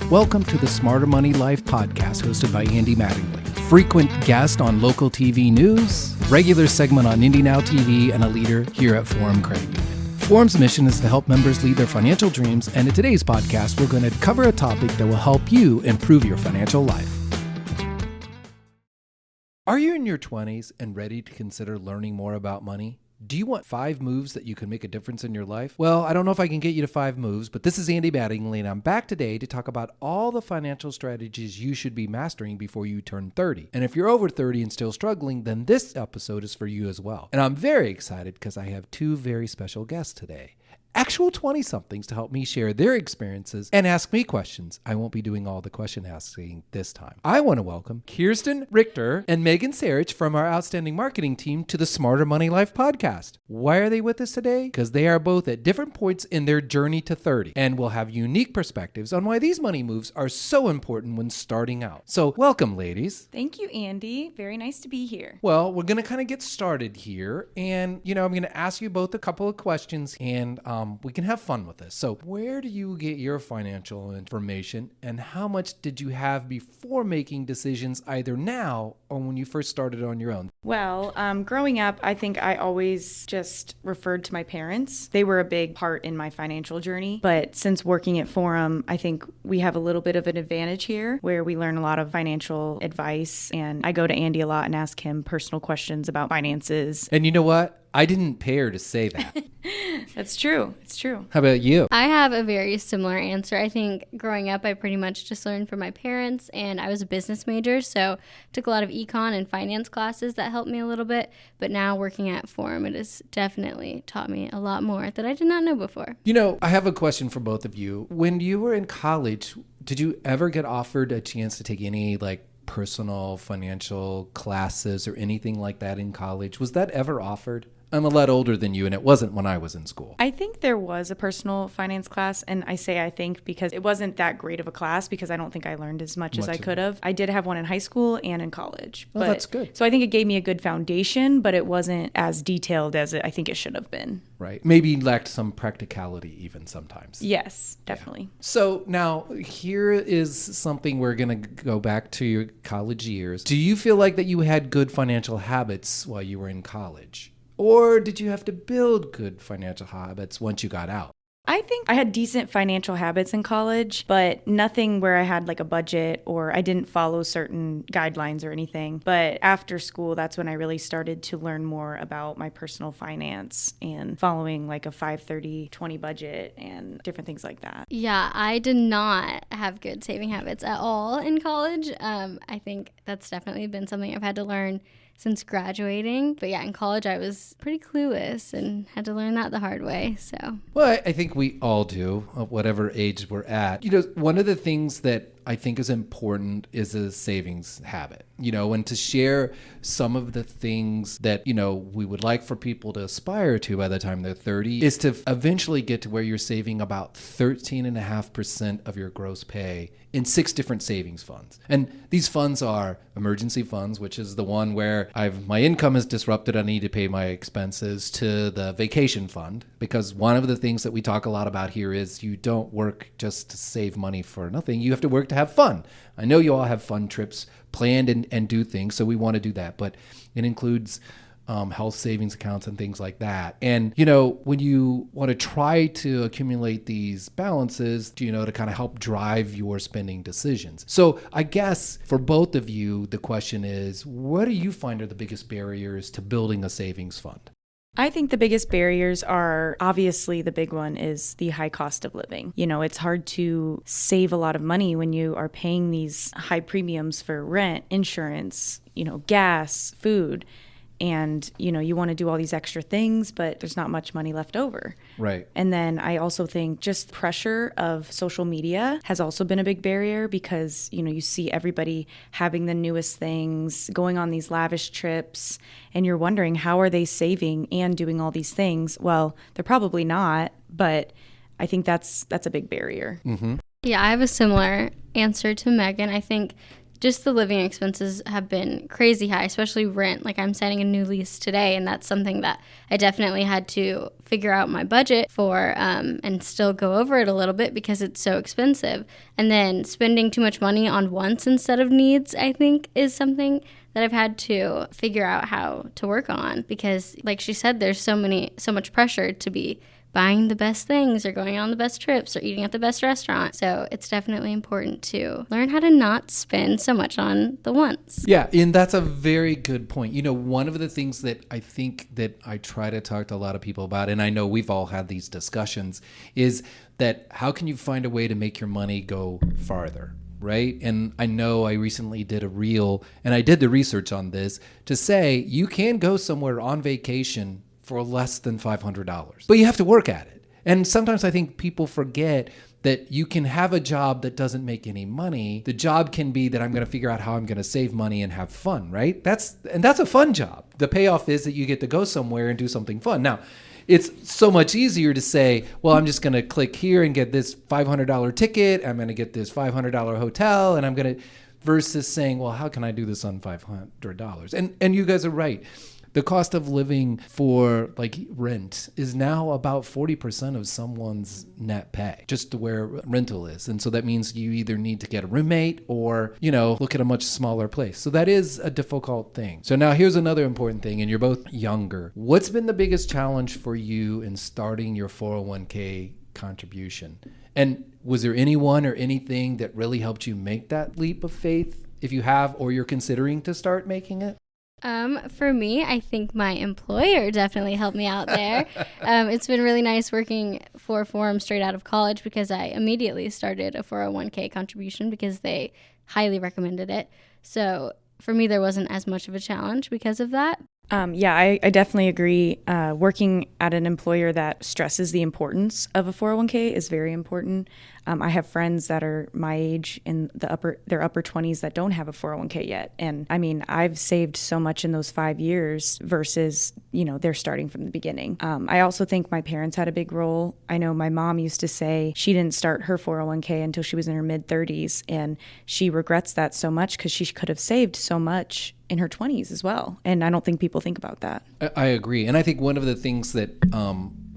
Welcome to the Smarter Money Life podcast hosted by Andy Mattingly. Frequent guest on local TV news, regular segment on Indy Now TV, and a leader here at Forum Credit Union. Forum's mission is to help members lead their financial dreams, and in today's podcast, we're going to cover a topic that will help you improve your financial life. Are you in your 20s and ready to consider learning more about money? Do you want 5 moves that you can make a difference in your life? Well, I don't know if I can get you to 5 moves, but this is Andy Mattingly, and I'm back today to talk about all the financial strategies you should be mastering before you turn 30. And if you're over 30 and still struggling, then this episode is for you as well. And I'm very excited because I have 2 very special guests today. Actual 20-somethings to help me share their experiences and ask me questions. I won't be doing all the question asking this time. I want to welcome Kiersten Richter and Megan Sarich from our outstanding marketing team to the Smarter Money Life podcast. Why are they with us today? Because they are both at different points in their journey to 30 and will have unique perspectives on why these money moves are so important when starting out. So welcome, ladies. Thank you, Andy. Very nice to be here. Well, we're going to kind of get started here. And, I'm going to ask you both a couple of questions and we can have fun with this. So where do you get your financial information and how much did you have before making decisions either now or when you first started on your own? Well, growing up, I think I always just referred to my parents. They were a big part in my financial journey. But since working at Forum, I think we have a little bit of an advantage here where we learn a lot of financial advice. And I go to Andy a lot and ask him personal questions about finances. And you know what? I didn't pay her to say that. That's true. It's true. How about you? I have a very similar answer. I think growing up, I pretty much just learned from my parents, and I was a business major, so took a lot of econ and finance classes that helped me a little bit. But now working at Forum, it has definitely taught me a lot more that I did not know before. I have a question for both of you. When you were in college, did you ever get offered a chance to take any personal financial classes or anything like that in college? Was that ever offered? I'm a lot older than you, and it wasn't when I was in school. I think there was a personal finance class, and I say I think because it wasn't that great of a class because I don't think I learned as much as I could have. I did have one in high school and in college. Oh, that's good. So I think it gave me a good foundation, but it wasn't as detailed as I think it should have been. Right. Maybe lacked some practicality even sometimes. Yes, definitely. Yeah. So now here is something we're going to go back to your college years. Do you feel like that you had good financial habits while you were in college? Or did you have to build good financial habits once you got out? I think I had decent financial habits in college, but nothing where I had a budget or I didn't follow certain guidelines or anything. But after school, that's when I really started to learn more about my personal finance and following a 5-30-20 budget and different things like that. Yeah, I did not have good saving habits at all in college. I think that's definitely been something I've had to learn since graduating. But yeah, in college I was pretty clueless and had to learn that the hard way. So, well, I think we all do, at whatever age we're at. One of the things that I think is important is a savings habit, and to share some of the things that, we would like for people to aspire to by the time they're 30 is to eventually get to where you're saving about 13.5% of your gross pay in 6 different savings funds. And these funds are emergency funds, which is the one where my income is disrupted, I need to pay my expenses, to the vacation fund, because one of the things that we talk a lot about here is you don't work just to save money for nothing. You have to work to have fun. I know you all have fun trips planned and do things, so we want to do that, but it includes health savings accounts and things like that. And, when you want to try to accumulate these balances, to kind of help drive your spending decisions. So I guess for both of you, the question is, what do you find are the biggest barriers to building a savings fund? I think the biggest barriers are, obviously the big one is the high cost of living. It's hard to save a lot of money when you are paying these high premiums for rent, insurance, gas, food. And, you want to do all these extra things, but there's not much money left over. Right. And then I also think just pressure of social media has also been a big barrier because, you see everybody having the newest things, going on these lavish trips, and you're wondering how are they saving and doing all these things? Well, they're probably not, but I think that's a big barrier. Mm-hmm. Yeah, I have a similar answer to Megan. I think just the living expenses have been crazy high, especially rent. Like I'm signing a new lease today, and that's something that I definitely had to figure out my budget for and still go over it a little bit because it's so expensive. And then spending too much money on wants instead of needs, I think, is something that I've had to figure out how to work on because, like she said, there's so much pressure to be buying the best things or going on the best trips or eating at the best restaurant. So it's definitely important to learn how to not spend so much on the wants. Yeah, and that's a very good point. You know, one of the things that I think that I try to talk to a lot of people about, and I know we've all had these discussions, is that how can you find a way to make your money go farther? Right? And I know I recently did a reel, and I did the research on this to say you can go somewhere on vacation for less than $500, but you have to work at it. And sometimes I think people forget that you can have a job that doesn't make any money. The job can be that I'm going to figure out how I'm going to save money and have fun, right? That's a fun job. The payoff is that you get to go somewhere and do something fun. Now, it's so much easier to say, well, I'm just going to click here and get this $500 ticket. I'm going to get this $500 hotel, and I'm going to, versus saying, well, how can I do this on $500? And you guys are right. The cost of living for like rent is now about 40% of someone's net pay, just to where rental is. And so that means you either need to get a roommate or, you know, look at a much smaller place. So that is a difficult thing. So now here's another important thing, and you're both younger. What's been the biggest challenge for you in starting your 401k contribution? And was there anyone or anything that really helped you make that leap of faith, if you have, or you're considering to start making it? For me, I think my employer definitely helped me out there. It's been really nice working for Forum straight out of college because I immediately started a 401k contribution because they highly recommended it. So for me, there wasn't as much of a challenge because of that. Yeah, I definitely agree. Working at an employer that stresses the importance of a 401k is very important. I have friends that are my age in their upper 20s that don't have a 401k yet. And I mean, I've saved so much in those 5 years versus, you know, they're starting from the beginning. I also think my parents had a big role. I know my mom used to say she didn't start her 401k until she was in her mid 30s. And she regrets that so much because she could have saved so much in her 20s as well. And I don't think people think about that. I agree. And I think one of the things that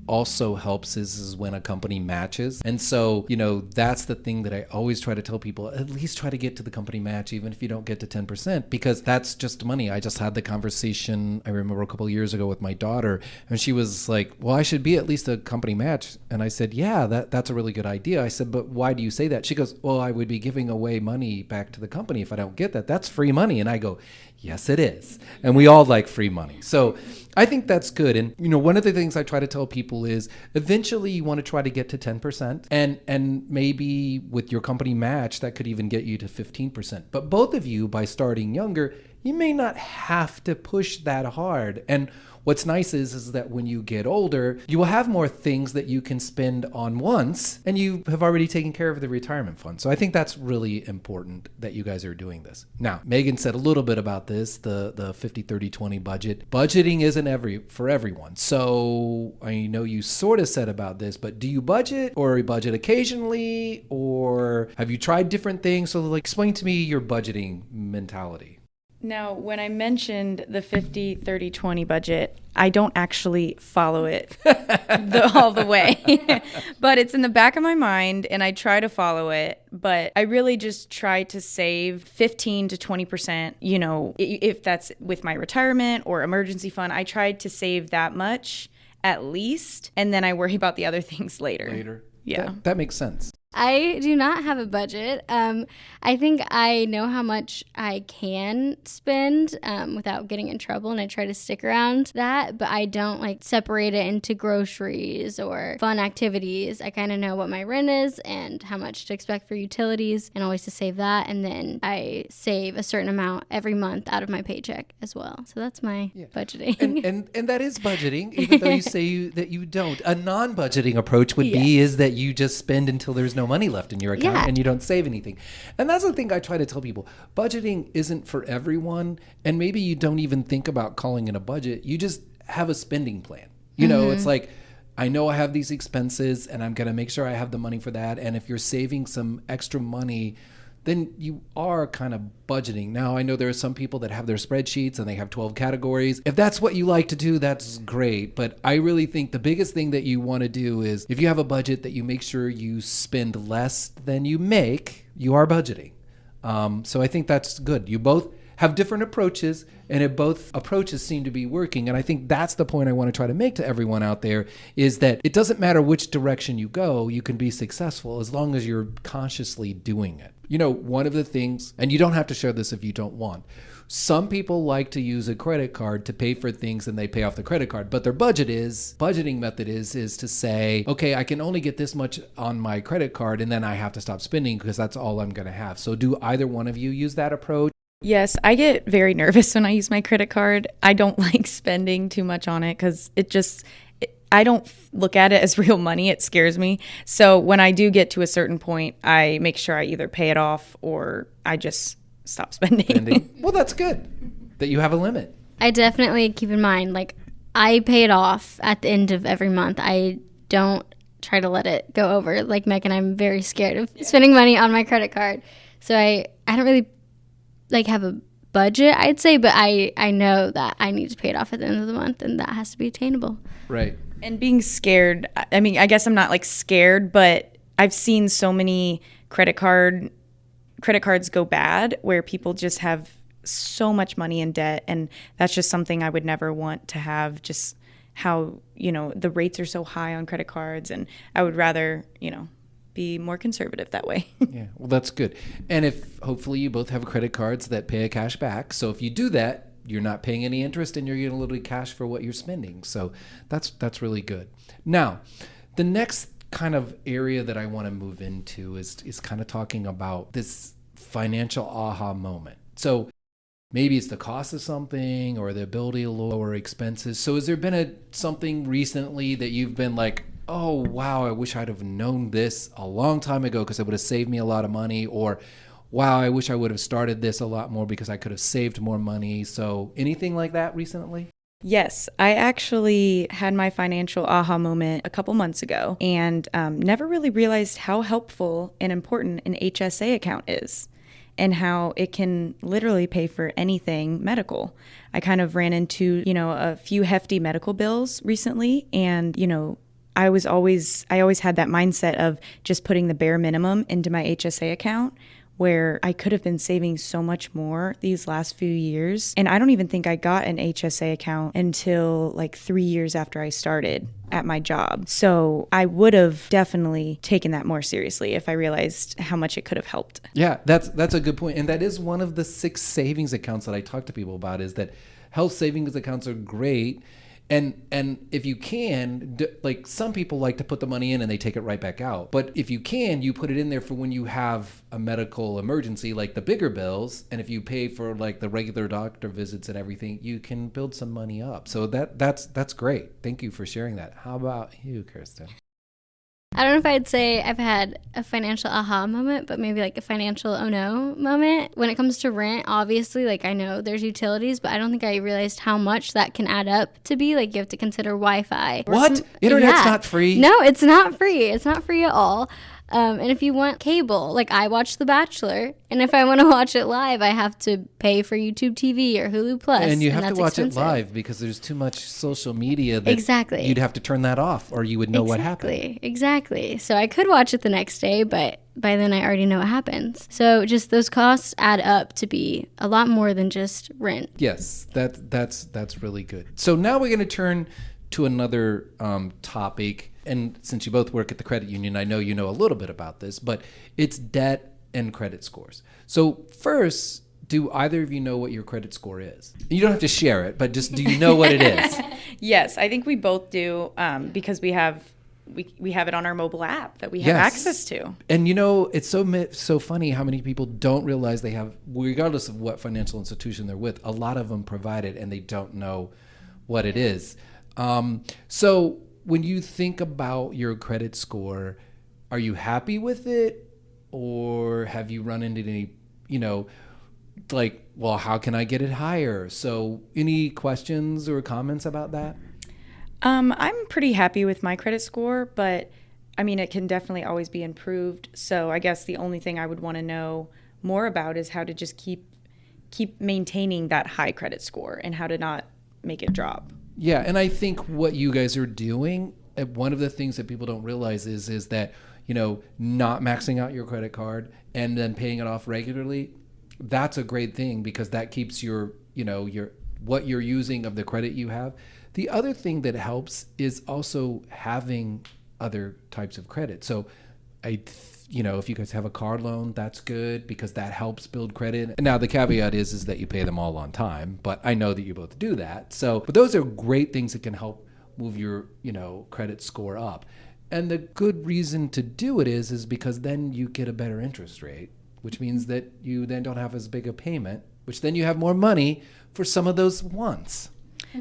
also helps is when a company matches. And so, you know, that's the thing that I always try to tell people, at least try to get to the company match, even if you don't get to 10%, because that's just money. I just had the conversation, I remember a couple of years ago with my daughter, and she was like, well, I should be at least a company match. And I said, yeah, that's a really good idea. I said, but why do you say that? She goes, well, I would be giving away money back to the company if I don't get that. That's free money. And I go, yes, it is. And we all like free money. So I think that's good. And, you know, one of the things I try to tell people is eventually you want to try to get to 10%. And maybe with your company match, that could even get you to 15%. But both of you, by starting younger, you may not have to push that hard. And what's nice is that when you get older, you will have more things that you can spend on once, and you have already taken care of the retirement fund. So I think that's really important that you guys are doing this. Now, Megan said a little bit about this, the 50-30-20 budget. Budgeting isn't for everyone. So I know you sort of said about this, but do you budget or budget occasionally, or have you tried different things? So like, explain to me your budgeting mentality. Now, when I mentioned the 50-30-20 budget, I don't actually follow it all the way, but it's in the back of my mind and I try to follow it, but I really just try to save 15 to 20%, you know, if that's with my retirement or emergency fund. I tried to save that much at least, and then I worry about the other things later. Yeah. That makes sense. I do not have a budget. I think I know how much I can spend without getting in trouble, and I try to stick around that, but I don't like separate it into groceries or fun activities. I kind of know what my rent is and how much to expect for utilities, and always to save that, and then I save a certain amount every month out of my paycheck as well. So that's my budgeting. And that is budgeting, even though you say that you don't. A non-budgeting approach would be is that you just spend until there's no money left in your account and you don't save anything. And that's the thing I try to tell people. Budgeting isn't for everyone, and maybe you don't even think about calling it a budget. You just have a spending plan. You know, it's like, I know I have these expenses and I'm going to make sure I have the money for that. And if you're saving some extra money then you are kind of budgeting. Now, I know there are some people that have their spreadsheets and they have 12 categories. If that's what you like to do, that's great. But I really think the biggest thing that you want to do is if you have a budget, that you make sure you spend less than you make, you are budgeting. So I think that's good. You both have different approaches, and if both approaches seem to be working. And I think that's the point I want to try to make to everyone out there, is that it doesn't matter which direction you go, you can be successful as long as you're consciously doing it. You know, one of the things, and you don't have to share this if you don't want, some people like to use a credit card to pay for things and they pay off the credit card, but their budgeting method is to say, okay, I can only get this much on my credit card and then I have to stop spending because that's all I'm going to have. So do either one of you use that approach? Yes, I get very nervous when I use my credit card. I don't like spending too much on it because I don't look at it as real money. It scares me. So when I do get to a certain point, I make sure I either pay it off or I just stop spending. Well, that's good that you have a limit. I definitely keep in mind, like, I pay it off at the end of every month. I don't try to let it go over. Like Megan, I'm very scared of spending money on my credit card. So I don't really have a budget, I'd say, but I know that I need to pay it off at the end of the month, and that has to be attainable. Right. And being scared, I mean, I guess I'm not scared, but I've seen so many credit cards go bad where people just have so much money in debt, and that's just something I would never want to have, just how, the rates are so high on credit cards, and I would rather, be more conservative that way. Yeah, well, that's good. And if hopefully you both have credit cards that pay a cash back. So if you do that, you're not paying any interest and you're getting a little bit of cash for what you're spending. So that's really good. Now, the next kind of area that I want to move into is kind of talking about this financial aha moment. So maybe it's the cost of something or the ability to lower expenses. So has there been something recently that you've been like, oh, wow, I wish I'd have known this a long time ago because it would have saved me a lot of money, or wow, I wish I would have started this a lot more because I could have saved more money. So anything like that recently? Yes, I actually had my financial aha moment a couple months ago and never really realized how helpful and important an HSA account is and how it can literally pay for anything medical. I kind of ran into, a few hefty medical bills recently, and, I always had that mindset of just putting the bare minimum into my HSA account, where I could have been saving so much more these last few years. And I don't even think I got an HSA account until 3 years after I started at my job. So I would have definitely taken that more seriously if I realized how much it could have helped. Yeah, that's a good point. And that is one of the 6 savings accounts that I talk to people about, is that health savings accounts are great. And if you can, some people like to put the money in and they take it right back out. But if you can, you put it in there for when you have a medical emergency, like the bigger bills. And if you pay for the regular doctor visits and everything, you can build some money up. So that's great. Thank you for sharing that. How about you, Kiersten? I don't know if I'd say I've had a financial aha moment, but maybe a financial oh no moment. When it comes to rent, obviously, I know there's utilities, but I don't think I realized how much that can add up to be. You have to consider Wi-Fi. What? Internet's not free? No, it's not free. It's not free at all. And if you want cable, I watch The Bachelor, and if I want to watch it live, I have to pay for YouTube TV or Hulu Plus. And you have to watch expensive. it live because there's too much social media that exactly. You'd have to turn that off or you would know what happened. Exactly. So I could watch it the next day, but by then I already know what happens. So just those costs add up to be a lot more than just rent. Yes, that's really good. So now we're going to turn to another topic. And since you both work at the credit union, I know you know a little bit about this, but it's debt and credit scores. So first, do either of you know what your credit score is? You don't have to share it, but just do you know what it is? Yes, I think we both do because we have it on our mobile app that we have access to. And it's so funny how many people don't realize they have, regardless of what financial institution they're with, a lot of them provide it and they don't know what it is. So when you think about your credit score, are you happy with it, or have you run into any, well, how can I get it higher? So any questions or comments about that? I'm pretty happy with my credit score, but I mean, it can definitely always be improved. So I guess the only thing I would want to know more about is how to just keep maintaining that high credit score and how to not make it drop. Yeah, and I think what you guys are doing, one of the things that people don't realize is that, not maxing out your credit card and then paying it off regularly, that's a great thing because that keeps your what you're using of the credit you have. The other thing that helps is also having other types of credit. So if you guys have a car loan, that's good because that helps build credit. Now the caveat is that you pay them all on time, but I know that you both do that. But those are great things that can help move your, credit score up. And the good reason to do it is because then you get a better interest rate, which means that you then don't have as big a payment, which then you have more money for some of those wants.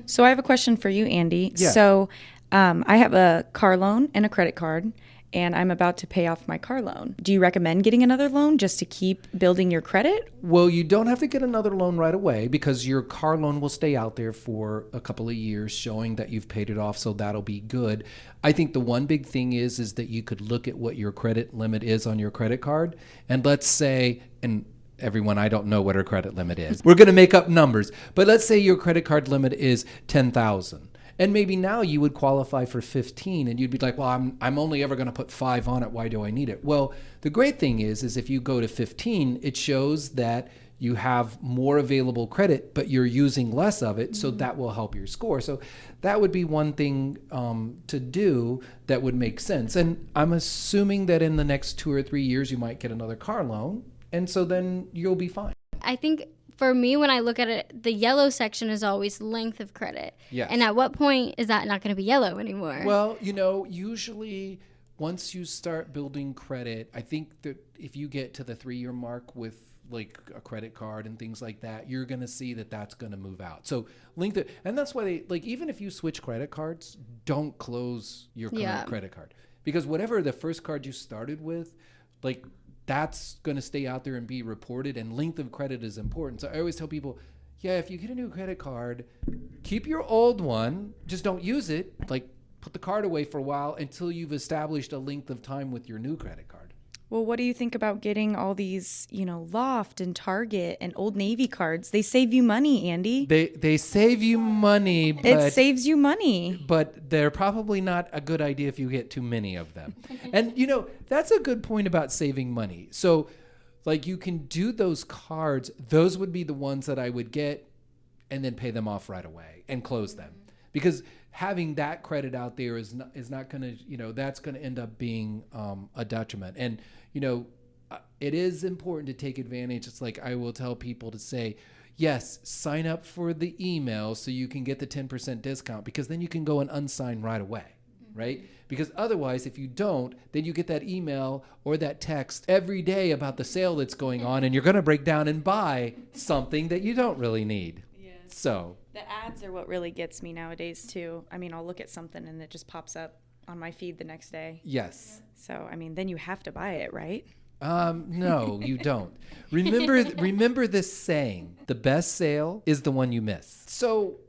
So I have a question for you, Andy. Yeah. So I have a car loan and a credit card, and I'm about to pay off my car loan. Do you recommend getting another loan just to keep building your credit? Well, you don't have to get another loan right away because your car loan will stay out there for a couple of years showing that you've paid it off, so that'll be good. I think the one big thing is that you could look at what your credit limit is on your credit card, and let's say, and everyone, I don't know what our credit limit is. We're going to make up numbers, but let's say your credit card limit is $10,000. And maybe now you would qualify for 15 and you'd be like, well, I'm only ever going to put 5 on it. Why do I need it? Well, the great thing is if you go to 15, it shows that you have more available credit, but you're using less of it. So that will help your score. So that would be one thing to do that would make sense. And I'm assuming that in the next 2 or 3 years, you might get another car loan. And so then you'll be fine. I think for me, when I look at it, the yellow section is always length of credit. Yes. And at what point is that not going to be yellow anymore? Well, usually once you start building credit, I think that if you get to the 3-year mark with like a credit card and things like that, you're going to see that that's going to move out. So and that's why even if you switch credit cards, don't close your current credit card because whatever the first card you started with, that's going to stay out there and be reported, and length of credit is important. So I always tell people, if you get a new credit card, keep your old one, just don't use it. Put the card away for a while until you've established a length of time with your new credit card. Well, what do you think about getting all these, Loft and Target and Old Navy cards? They save you money, Andy. They save you money, but it saves you money. But they're probably not a good idea if you get too many of them. And that's a good point about saving money. So you can do those cards. Those would be the ones that I would get and then pay them off right away and close them. Because having that credit out there is not going to, that's going to end up being a detriment. And, it is important to take advantage. It's like I will tell people to say, yes, sign up for the email so you can get the 10% discount because then you can go and unsign right away, right? Because otherwise, if you don't, then you get that email or that text every day about the sale that's going on and you're going to break down and buy something that you don't really need. Yeah. So the ads are what really gets me nowadays too. I mean, I'll look at something and it just pops up on my feed the next day. Yes. So, then you have to buy it, right? No, you don't. Remember this saying, the best sale is the one you miss. So,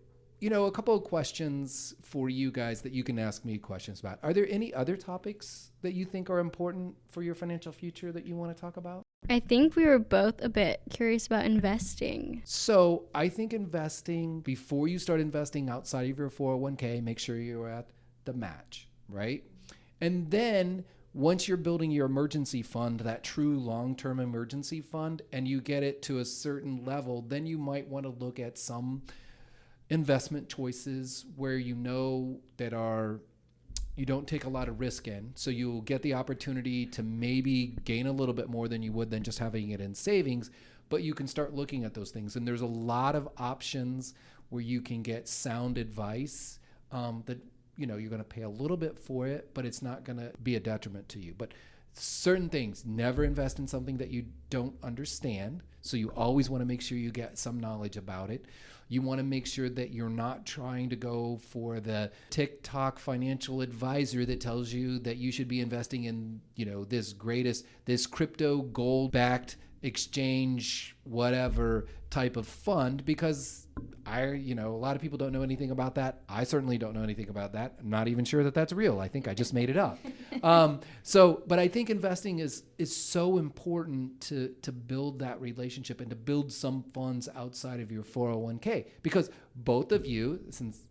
a couple of questions for you guys that you can ask me questions about. Are there any other topics that you think are important for your financial future that you want to talk about? I think we were both a bit curious about investing. So I think investing, before you start investing outside of your 401k, make sure you're at the match, right? And then once you're building your emergency fund, that true long-term emergency fund, and you get it to a certain level, then you might want to look at some investment choices where that you don't take a lot of risk in. So you'll get the opportunity to maybe gain a little bit more than you would than just having it in savings, but you can start looking at those things. And there's a lot of options where you can get sound advice that you're going to pay a little bit for it, but it's not going to be a detriment to you. But certain things, never invest in something that you don't understand. So you always want to make sure you get some knowledge about it. You want to make sure that you're not trying to go for the TikTok financial advisor that tells you that you should be investing in, this crypto gold-backed exchange whatever type of fund, because a lot of people don't know anything about that. I certainly don't know anything about that. I'm not even sure that that's real. I think I just made it up. But I think investing is so important to build that relationship and to build some funds outside of your 401k, because both of you, since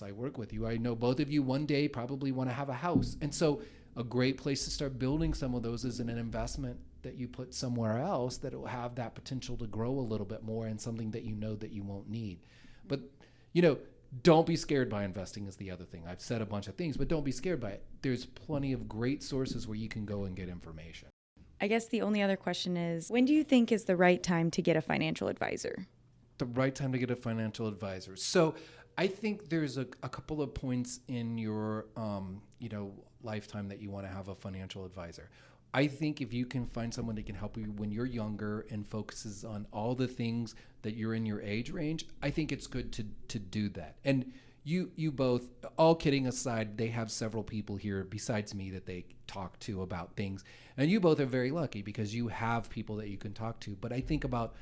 I work with you, I know both of you one day probably want to have a house. And so a great place to start building some of those is in an investment that you put somewhere else that will have that potential to grow a little bit more, and something that you know that you won't need. But, don't be scared by investing is the other thing. I've said a bunch of things, but don't be scared by it. There's plenty of great sources where you can go and get information. I guess the only other question is, when do you think is the right time to get a financial advisor? The right time to get a financial advisor. So I think there's a couple of points in your, lifetime that you want to have a financial advisor. I think if you can find someone that can help you when you're younger and focuses on all the things that you're in your age range, I think it's good to do that. And you both, all kidding aside, they have several people here besides me that they talk to about things. And you both are very lucky because you have people that you can talk to. But I think about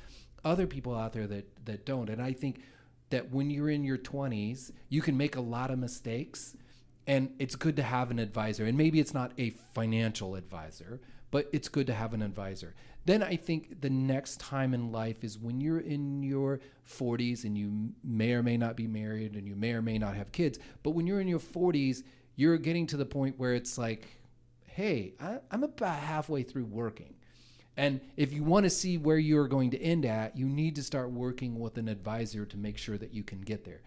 other people out there that don't. And I think that when you're in your 20s, you can make a lot of mistakes. And it's good to have an advisor. And maybe it's not a financial advisor, but it's good to have an advisor. Then I think the next time in life is when you're in your 40s and you may or may not be married and you may or may not have kids. But when you're in your 40s, you're getting to the point where it's like, hey, I'm about halfway through working. And if you want to see where you're going to end at, you need to start working with an advisor to make sure that you can get there.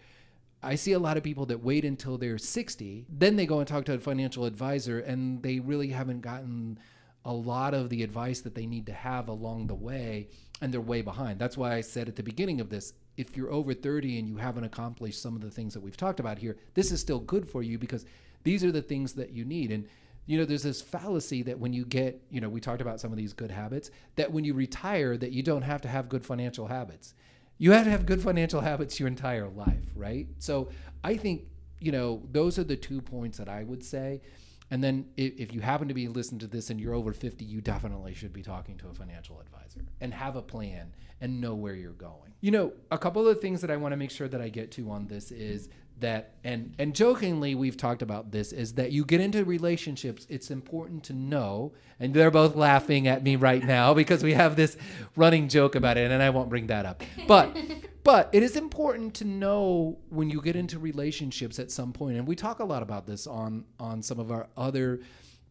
I see a lot of people that wait until they're 60, then they go and talk to a financial advisor, and they really haven't gotten a lot of the advice that they need to have along the way, and they're way behind. That's why I said at the beginning of this, if you're over 30 and you haven't accomplished some of the things that we've talked about here, this is still good for you because these are the things that you need. And there's this fallacy that when you get, we talked about some of these good habits, that when you retire, that you don't have to have good financial habits. You have to have good financial habits your entire life, right? So I think, those are the 2 points that I would say. And then if you happen to be listening to this and you're over 50, you definitely should be talking to a financial advisor and have a plan and know where you're going. A couple of things that I want to make sure that I get to on this is that, and jokingly we've talked about this, is that you get into relationships, it's important to know, and they're both laughing at me right now because we have this running joke about it, and I won't bring that up. But it is important to know when you get into relationships at some point, and we talk a lot about this on some of our other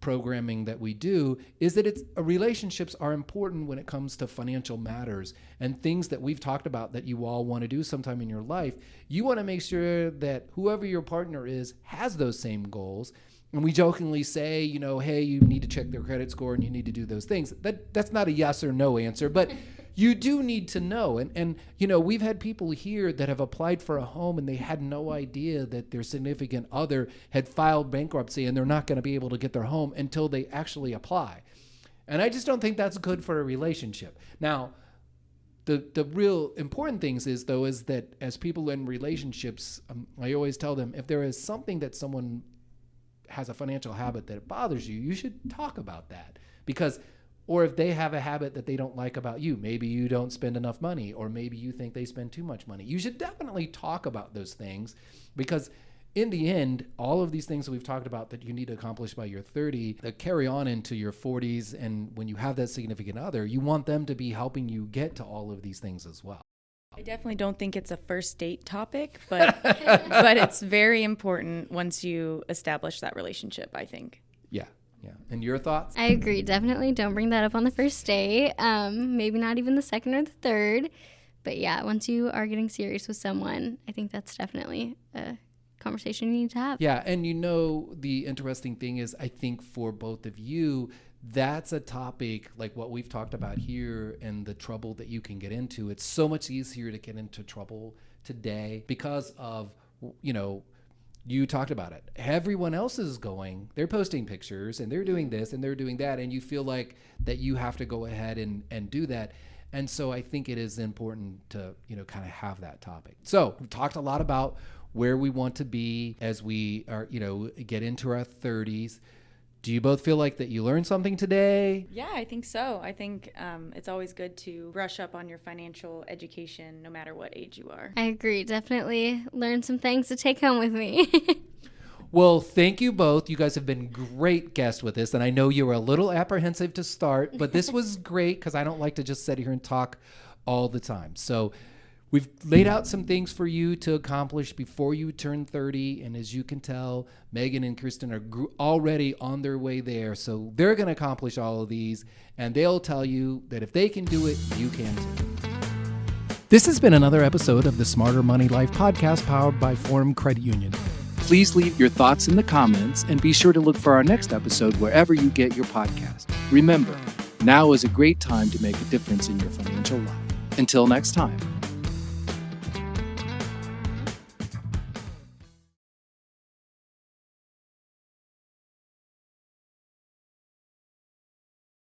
programming that we do, is that relationships are important when it comes to financial matters and things that we've talked about that you all want to do sometime in your life. You want to make sure that whoever your partner is has those same goals. And we jokingly say, hey, you need to check their credit score and you need to do those things. That's not a yes or no answer, but you do need to know. And we've had people here that have applied for a home and they had no idea that their significant other had filed bankruptcy and they're not going to be able to get their home until they actually apply. And I just don't think that's good for a relationship. Now, the real important things is that as people in relationships, I always tell them, if there is something that someone has a financial habit that bothers you, you should talk about that. Or if they have a habit that they don't like about you, maybe you don't spend enough money, or maybe you think they spend too much money. You should definitely talk about those things, because in the end, all of these things that we've talked about that you need to accomplish by your 30, that carry on into your 40s, and when you have that significant other, you want them to be helping you get to all of these things as well. I definitely don't think it's a first date topic, but but it's very important once you establish that relationship, I think. Yeah. And your thoughts? I agree. Definitely don't bring that up on the first date. Maybe not even the second or the third. But yeah, once you are getting serious with someone, I think that's definitely a conversation you need to have. Yeah. And the interesting thing is, I think for both of you, that's a topic like what we've talked about here and the trouble that you can get into. It's so much easier to get into trouble today because of, you talked about it. Everyone else is they're posting pictures and they're doing this and they're doing that. And you feel like that you have to go ahead and do that. And so I think it is important to, kind of have that topic. So we've talked a lot about where we want to be as we are, get into our 30s. Do you both feel like that you learned something today? Yeah, I think so. I think it's always good to brush up on your financial education no matter what age you are. I agree. Definitely learn some things to take home with me. Well, thank you both. You guys have been great guests with this. And I know you were a little apprehensive to start, but this was great because I don't like to just sit here and talk all the time. So we've laid out some things for you to accomplish before you turn 30. And as you can tell, Megan and Kiersten are already on their way there. So they're going to accomplish all of these. And they'll tell you that if they can do it, you can too. This has been another episode of the Smarter Money Life podcast powered by Forum Credit Union. Please leave your thoughts in the comments and be sure to look for our next episode wherever you get your podcast. Remember, now is a great time to make a difference in your financial life. Until next time.